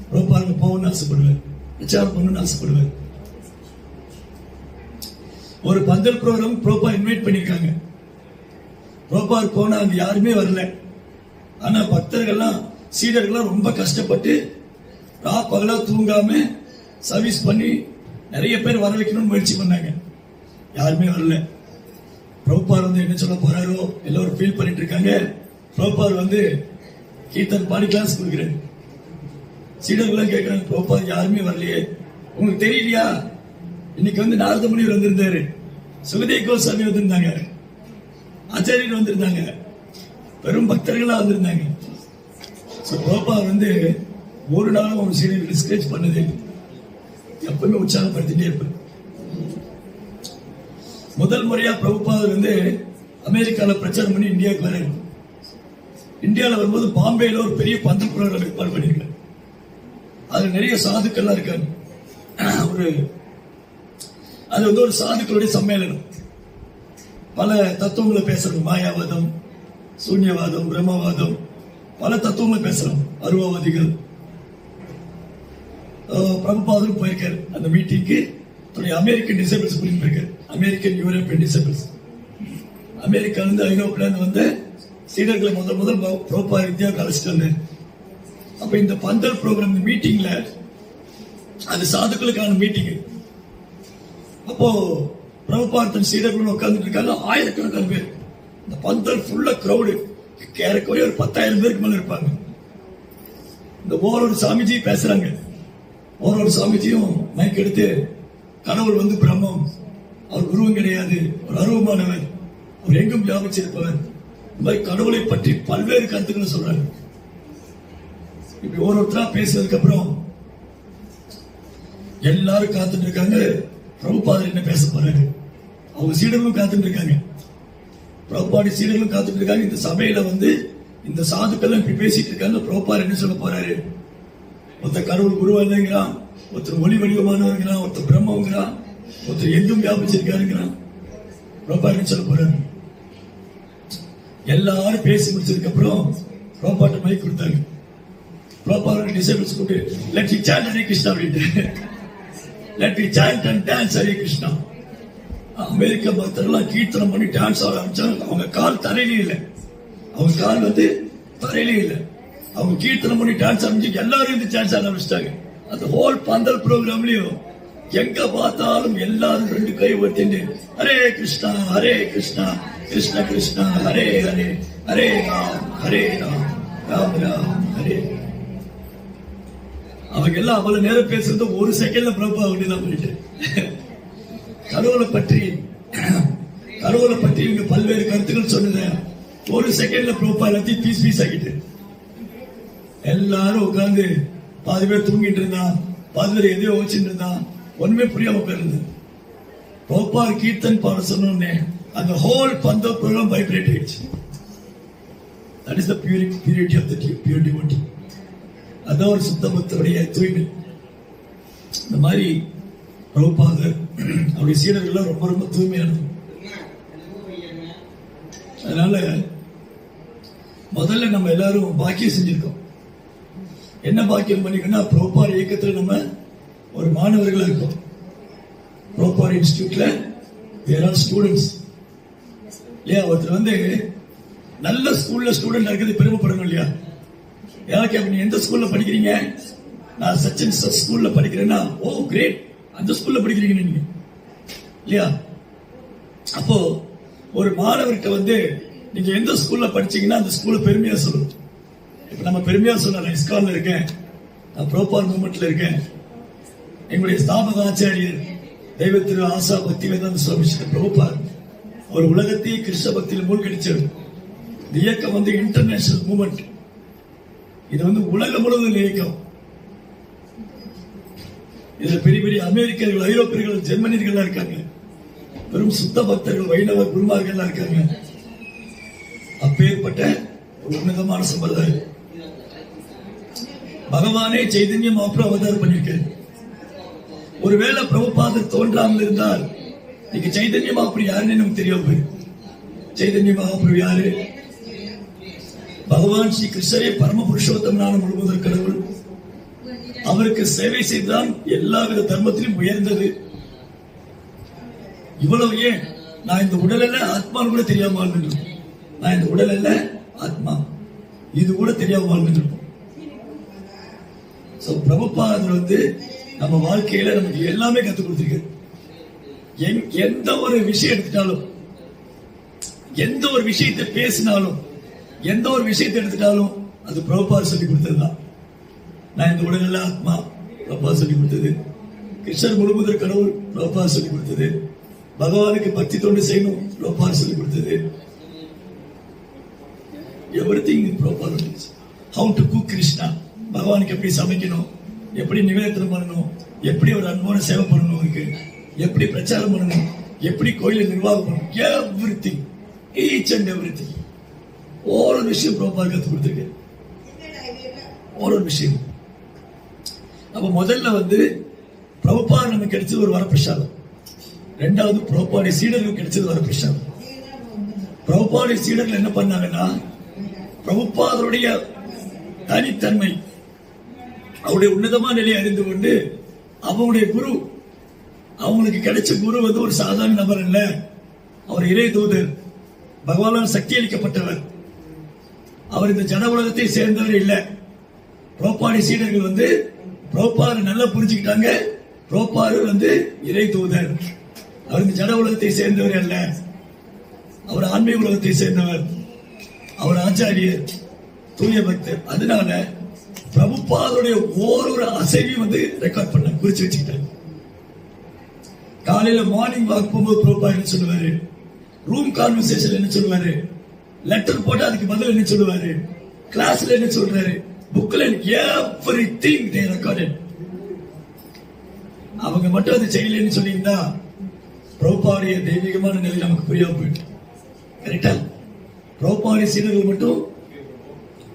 A: பிரபுபாதர் போகணும்னு ஆசைப்படுவார், விசாரம் பண்ணணும்னு ஆசைப்படுவார். ஒரு பந்தல் ப்ரோக்ராம் பிரபுபாதர் இன்வைட் பண்ணிருக்காங்க. பிரபுபாதர் போனா அங்க யாருமே வரல. ஆனா பக்தர்கள்லாம், சீடர்கள்லாம் ரொம்ப கஷ்டப்பட்டு பகலா தூங்காம சர்வீஸ் பண்ணி நிறைய பேர் வர வைக்கணும்னு முயற்சி பண்ணாங்க. யாருமே வரல. பிரபுபாதர் வந்து என்ன சொல்ல போறாரோ எல்லாரும் ஃபீல் பண்ணிட்டு இருக்காங்க. பிரபுபாதர் வந்து கீர்த்தன் பாடி கிளாஸ் கொடுக்குறாரு. சீடர்கள் கேட்கிறாங்க, பிரபுபாதர் யாருமே வரலையே, உங்களுக்கு தெரியலையா? இன்னைக்கு வந்து நாரத முனிவர் வந்திருந்தாரு, சுகதேவ் கோஸ்வாமி வந்திருந்தாங்க, ஆச்சாரியர் வந்திருந்தாங்க, பெரும் பக்தர்களா வந்திருந்தாங்க. பிரபுபாதர் வந்து ஒரு நாளும் ஒரு சீடர் டிஸ்கரேஜ் பண்ணது, எப்பவுமே உற்சாகப்படுத்திட்டே இருப்பார். முதல் முறையா பிரபுபாதர் வந்து அமெரிக்கால பிரச்சாரம் பண்ணி இந்தியாவுக்கு வர, இந்தியாவில் வரும்போது பாம்பேல ஒரு பெரிய பந்தல் ப்ரோக்ராம் ஏற்பாடு பண்ணிருக்காரு. அதுல நிறைய சாதுக்கள்லாம் இருக்காங்க. அது வந்து ஒரு சாதுக்களுடைய சம்மேளனம். பல தத்துவங்களை பேசுறோம், மாயாவாதம், சூன்யவாதம், பிரம்மவாதம், பல தத்துவங்களை பேசுறோம், அருவவாதிகள். பிரபுபாதரும் போயிருக்காரு அந்த மீட்டிங்க்கு. அமெரிக்கன் டிசேபிள்ஸ் இருக்காரு, அமெரிக்கன் யூரோப்பியன் டிசேபிள்ஸ். அமெரிக்கால இருந்து ஐரோப்பில இருந்து வந்த சீடர்களை முதல் பிரபுபாதர் இந்தியாவுக்கு அழைச்சிட்டு வந்தார். அப்ப இந்த பந்தல் ப்ரோக்ராம் மீட்டிங்ல, அது சாதுக்களுக்கான மீட்டிங். அப்போ பிரபுபாதர் தன் சீடர்கள் உட்கார்ந்துட்டு இருக்காங்க, ஆயிரக்கணக்கான பேர். இந்த பந்தல் ஃபுல்லா கிரௌடு, ஏறக்குறைய ஒரு 10,000 பேருக்கு மேல இருப்பாங்க. இந்த ஓரோரு சாமிஜி பேசுறாங்க. ஓரோரு சாமிஜியும் மைக் எடுத்து, கடவுள் வந்து பிரம்மம், அவர் உருவம் கிடையாது, ஒரு அருவமானவர், அவர் எங்கும் வியாபிச்சிருப்பவர், இந்த மாதிரி கடவுளை பற்றி பல்வேறு கருத்துக்களை சொல்றாங்க. இப்படி ஒருத்தரா பேசுறதுக்கு அப்புறம் எல்லாரும் காத்துட்டு இருக்காங்க, பிரபுபாதர் என்ன பேச போறாரு. அவங்க சீடர்களும் காத்துட்டு இருக்காங்க, பிரபுபாடி சீடர்களும் காத்துட்டு இருக்காங்க. இந்த சபையில வந்து இந்த சாதுக்கள் இப்படி பேசிட்டு இருக்காங்க, பிரபுபாதர் என்ன சொல்ல போறாரு. ஒருத்தர் கடவுள் குருவா இல்லைங்கிறான், ஒருத்தர் ஒளி வடிவமானவங்கிறான், ஒருத்தர் பிரம்மங்கிறான், ஒருத்தர் எங்கும் வியாபிச்சிருக்காருங்கிறான். பிரபுபாதர் என்ன சொல்ல போறாரு. எல்லாரும் பேசி முடிச்சதுக்கு அப்புறம் ப்ரோபாட்ட மைக் கொடுத்தாங்க. ப்ரோபாட் டிசைபிள்ஸ் கூப்பிட்டு let we chant Hare Krishna அப்படின்ட்டு, let we chant and dance Hare Krishna. அமெரிக்க பக்தர்கள்லாம் கீர்த்தனம் பண்ணி டான்ஸ் ஆட ஆரம்பிச்சாங்க. அவங்க கால் தரையிலே இல்லை, அவங்க கால் தரையிலே இல்லை. அவங்க கீர்த்தனம் பண்ணி டான்ஸ் ஆரம்பிச்சு எல்லாரும் இந்த டான்ஸ் ஆட ஆரம்பிச்சிட்டாங்க. அந்த ஹோல் பந்தல் ப்ரோக்ராம்லயும் எங்க பார்த்தாலும் எல்லாரும் 2 கை ஒட்டிண்டு ஹரே கிருஷ்ணா கிருஷ்ண கிருஷ்ணா ஹரே ஹரே ஹரே ராம் ராம் ராம் ஹரே. அவங்க எல்லாம் அவ்வளவு நேரம் பேசுறது ஒரு செகண்ட்ல பிரபா அப்படிதான் பண்ணிட்டு கடவுளை பற்றி இவங்க பல்வேறு கருத்துக்கள் சொன்னது ஒரு செகண்ட்ல பிரபா எல்லாத்தையும் பீஸ் ஆகிட்டு எல்லாரும் உட்கார்ந்து பாதி பேர் தூங்கிட்டு இருந்தான், பாதி பேர் எதையோ வச்சுட்டு இருந்தான், ஒண்ணுமே புரியாம போயிருந்தது. பிரபா கீர்த்தன் பாட சொன்னோடனே அந்த ஹோல் பந்த ப்ரோக்ராம் வைப்ரேட் ஆயிடுச்சு. That is the purity of the pure devotee. அதான் ஒரு சுத்த பக்தருடைய தூய்மை. இந்த மாதிரி பிரபுபாதர் அவருடைய சீடர்கள் ரொம்ப ரொம்ப தூய்மையானது. அதனால முதல்ல நம்ம எல்லாரும் பாக்கியம் செஞ்சிருக்கோம். என்ன பாக்கியம் பண்ணிக்கன்னா, பிரபுபாத இயக்கத்தில் நம்ம ஒரு மாணவர்களா இருக்கோம். பிரபுபாத இன்ஸ்டிடியூட்ல தேர் ஆர் ஸ்டூடெண்ட்ஸ். இல்லையா, ஒருத்தர் நல்ல ஸ்கூல்ல ஸ்டூடெண்ட் இருக்கிறது பெருமைப்படணும் இல்லையா? யாருக்கு நீ எந்த ஸ்கூல்ல படிக்கிறீங்க? நான் சச்சின் ஸ்கூல்ல படிக்கிறேன்னா, ஓ கிரேட், அந்த ஸ்கூல்ல படிக்கிறீங்க நீங்க இல்லையா? அப்போ ஒரு மாணவர்கிட்ட நீங்க எந்த ஸ்கூல்ல படிச்சீங்கன்னா அந்த ஸ்கூல்ல பெருமையா சொல்லணும். இப்ப நம்ம பெருமையா சொல்லலாம், இஸ்கான்ல இருக்கேன், நான் ப்ரோபார் மூவ்மெண்ட்ல இருக்கேன், எங்களுடைய ஸ்தாபக ஆச்சாரியர் தெய்வ திரு ஆசா பக்தி வேதாந்த சுவாமி பிரபுபார் ஒரு உலகத்தையே கிருஷ்ண பக்தியில் மூழ்கடிச்சவர். இந்த இயக்கம் இன்டர்நேஷனல் மூவ்மெண்ட். இது உலகம் முழுவதும் இயக்கம். இதுல பெரிய பெரிய அமெரிக்கர்கள், ஐரோப்பியர்கள், ஜெர்மனியர்கள் இருக்காங்க. பெரும் சுத்த பக்தர்கள், வைணவ குருமார்கள் இருக்காங்க. அப்பேற்பட்ட ஒரு உன்னதமான சம்பிரதாயம். பகவானே சைதன்ய மகாபிரபு அவதாரம் பண்ணிருக்காரு. ஒருவேளை பிரபுபாதர் தோன்றாமல் இருந்தால் இன்னைக்கு சைதன்ய மகாபிரபு யாருன்னு நமக்கு தெரியாம போயிருக்கு. சைதன்ய மகாபிரபு யாரு? பகவான் ஸ்ரீ கிருஷ்ணரே பரம புருஷோத்தமனான முழுவதற்கு கடவுள். அவருக்கு சேவை செய்தான் எல்லாவித தர்மத்திலும் உயர்ந்தது. இவ்வளவு ஏன், நான் இந்த உடல் அல்ல ஆத்மான்னு கூட தெரியாம வாழ்ந்துட்டு, நான் இந்த உடல் அல்ல ஆத்மா இது கூட தெரியாம வாழ்ந்துட்டு. பிரபுபாதர் நம்ம வாழ்க்கையில நமக்கு எல்லாமே கத்துக் கொடுத்திருக்காரு. எந்த ஒரு விஷயம் எடுத்துட்டாலும், எந்த ஒரு விஷயத்தை பேசினாலும், எந்த ஒரு விஷயத்தை எடுத்துட்டாலும் அது பிரபுபாதர் சொல்லி கொடுத்ததுதான். நான் இந்த உடல் ஆத்மா பிரபுபாதர் சொல்லி கொடுத்தது. கிருஷ்ணர் முழுமுதற் கடவுள் பிரபுபாதர் சொல்லி கொடுத்தது. பகவானுக்கு பக்தி தொண்டு செய்யணும் பிரபுபாதர் சொல்லி கொடுத்தது. எவ்ரிதிங் பிரபுபாதர். ஹவு டு குக் கிருஷ்ணா, பகவானுக்கு எப்படி சமைக்கணும், எப்படி நிவேதனம் பண்ணணும், எப்படி ஒரு அன்போட சேவை பண்ணணும், எப்படி பிரச்சாரம் பண்ணணும், எப்படி கோயிலை நிர்வாகம் பண்ணணும், எவ்ரிதிங், ஈச் அண்ட் எவ்ரிதிங், ஒரு விஷயம் பிரபுபாதர் கற்றுக் கொடுத்திருக்கு. ஒரு விஷயம். அப்ப முதல்ல பிரபுபாதர் நமக்கு கிடைச்சது ஒரு வரப்பிரசாதம். ரெண்டாவது பிரபுபாடைய சீடர்களுக்கு கிடைச்சது வரப்பிரசாதம். பிரபுபாடைய சீடர்கள் என்ன பண்ணாங்கன்னா, பிரபுபாதருடைய தனித்தன்மை, அவருடைய உன்னதமான நிலையை அறிந்து கொண்டு அவங்களுடைய குரு, அவங்களுக்கு கிடைச்ச குரு ஒரு சாதாரண நபர் அல்ல, அவர் இறை தூதர், பகவானால் சக்தி அளிக்கப்பட்டவர். அவர் இந்த ஜன உலகத்தை சேர்ந்தவர் இல்ல. பிரபுபாடைய சீடர்கள் பிரபுபாதரை நல்லா புரிஞ்சுக்கிட்டாங்க. பிரபுபாதர் இறை தூதர், அவர் இந்த ஜன உலகத்தை சேர்ந்தவர் அல்ல, அவர் ஆன்மீக உலகத்தை சேர்ந்தவர், அவர் ஆச்சாரியர், தூய பக்தர். அதனால பிரபுபாதருடைய ஒரு அசைவையும் ரெக்கார்ட் பண்ண குறிச்சு வச்சுக்கிட்டாங்க. காலையில மார்னிங் வாக் போகும்போது பிரபுபாதர் என்ன சொல்லுவாரு, ரூம் கான்வர்சேஷன் என்ன சொல்லுவாரு, லெட்டர் போட்டு அதுக்கு பதில் என்ன சொல்லுவாரு, கிளாஸ்ல என்ன சொல்றாரு, புக்ல எவ்ரிதிங் தே ரெக்கார்டட். அவங்க மட்டும் அது செய்யலன்னு சொல்லியிருந்தா பிரபுபாடைய தெய்வீகமான நிலை நமக்கு புரியாம போயிட்டு. கரெக்டா? பிரபுபாடைய சீடர்கள் மட்டும்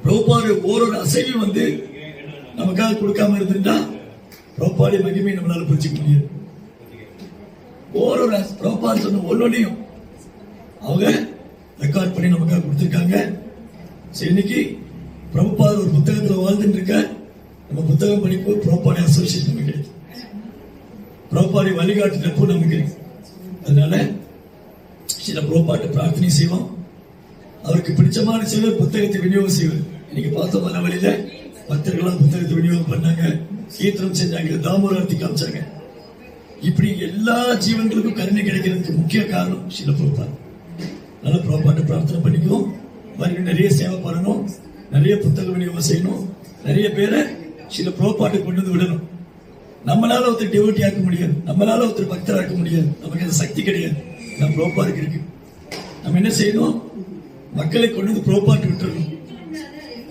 A: பிரபுபாடைய ஒரு அசைவையும் நமக்காக கொடுக்காம இருந்திருந்தா பிரபுபாடைய மகிமை நம்மளால புரிஞ்சுக்க முடியாது. ஒரு பிரபுபாதர் சொன்ன ஒன்னொன்னையும் அவங்க ரெக்கார்ட் பண்ணி நமக்காக கொடுத்திருக்காங்க. சரி, இன்னைக்கு பிரபுபாதர் ஒரு புத்தகத்துல வாழ்ந்துட்டு இருக்க. நம்ம புத்தகம் படிப்பு பிரபுபாடி அசோசியேஷன் நமக்கு கிடைக்கும், பிரபுபாடி வழிகாட்டுறப்போ நமக்கு இருக்கு. அதனால சில பிரபுபாட்ட பிரார்த்தனை செய்வோம். அவருக்கு பிடிச்சமான சிலர் புத்தகத்தை விநியோகம் செய்வது. இன்னைக்கு பார்த்தோம், வர வழியில பக்தர்களாம் புத்தகத்தை விநியோகம் பண்ணாங்க, கீர்த்தனம் செஞ்சாங்க, தாமோரார்த்தி காமிச்சாங்க. இப்படி எல்லா ஜீவன்களுக்கும் கருணை கிடைக்கிறதுக்கு முக்கிய காரணம் சில பிரபுபாத். நல்ல பிரபுபாட்ட பிரார்த்தனை பண்ணிக்குவோம். நிறைய சேவை பண்ணணும், நிறைய புத்தக விநியோகம் செய்யணும், நிறைய பேரை சில பிரபுபாட்டை கொண்டு வந்து விடணும். நம்மளால ஒருத்தர் டிவோட்டி ஆக்க முடியாது, நம்மளால ஒருத்தர் பக்தராக்க முடியாது, நமக்கு அந்த சக்தி கிடையாது. நம்ம பிரபுபாருக்கு இருக்கு. நம்ம என்ன செய்யணும்? மக்களை கொண்டு வந்து பிரபுபாட்டு விட்டுறணும்.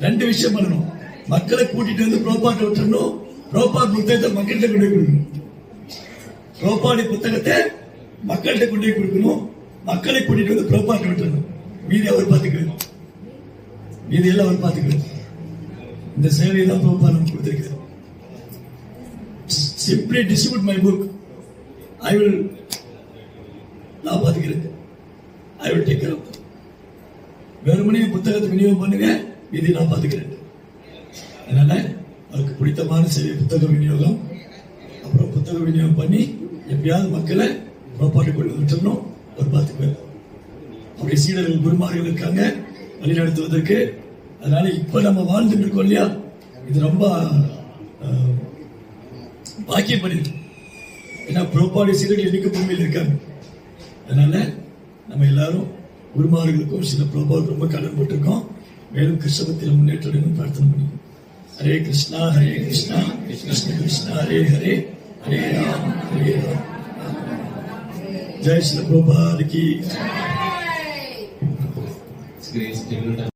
A: ரெண்டு விஷயம் பண்ணணும். மக்களை கூட்டிட்டு வந்து பிரபுபாட்டு விட்டுறணும். பிரபுபாட் புத்தகத்தை மக்கள்கிட்ட கொண்டு போய் கொடுக்கணும். பிரபுபாடி புத்தகத்தை மக்கள்கிட்ட கொண்டு போய் கொடுக்கணும். மக்களை கூட்டிட்டு வந்து பிரபுபாட்டு விட்டுறணும். மீதி அவர் பார்த்துக்கிறது, மீதி எல்லாம் அவர் பார்த்துக்கிறது. இந்த சேவையை தான் பிரபுபாட் நமக்கு கொடுத்திருக்கிறார். Simply distribute my book. I will, நான் பார்த்துக்கிறேன். I will take care of it. வெறுமனே புத்தகத்தை விநியோகம் பண்ணுங்க, இதை நான் பார்த்துக்கிறேன். அதனால அவருக்கு பிடித்தமான சேவை புத்தக விநியோகம். அப்புறம் புத்தக விநியோகம் பண்ணி எப்பயாவது மக்களை புறப்பாட்டு கொண்டு விட்டுறணும், அவர் பார்த்துக்குவார். அப்படி சீடர்கள் குருமார்கள் இருக்காங்க வழிநடத்துவதற்கு. அதனால இப்ப நம்ம வாழ்ந்துட்டு இருக்கோம் இல்லையா, இது ரொம்ப பாக்கியப்படுது. ஏன்னா புறப்பாடு சீடர்கள் எண்ணிக்கை பூமியில் இருக்காங்க. அதனால நம்ம எல்லாரும் குருமார்களுக்கும் சில பிரபாவுக்கு ரொம்ப கடன் போட்டிருக்கோம். மேலும் கிருஷ்ணபக்தியில முன்னேற்றம் பிரார்த்தனை பண்ணிக்கணும். ஹரே கிருஷ்ணா ஹரே கிருஷ்ணா கிருஷ்ண கிருஷ்ணா ஹரே ஹரே ஹரே ராம் ஹரே ராம். ஜெய் ஸ்ரீ பிரபாத் கி.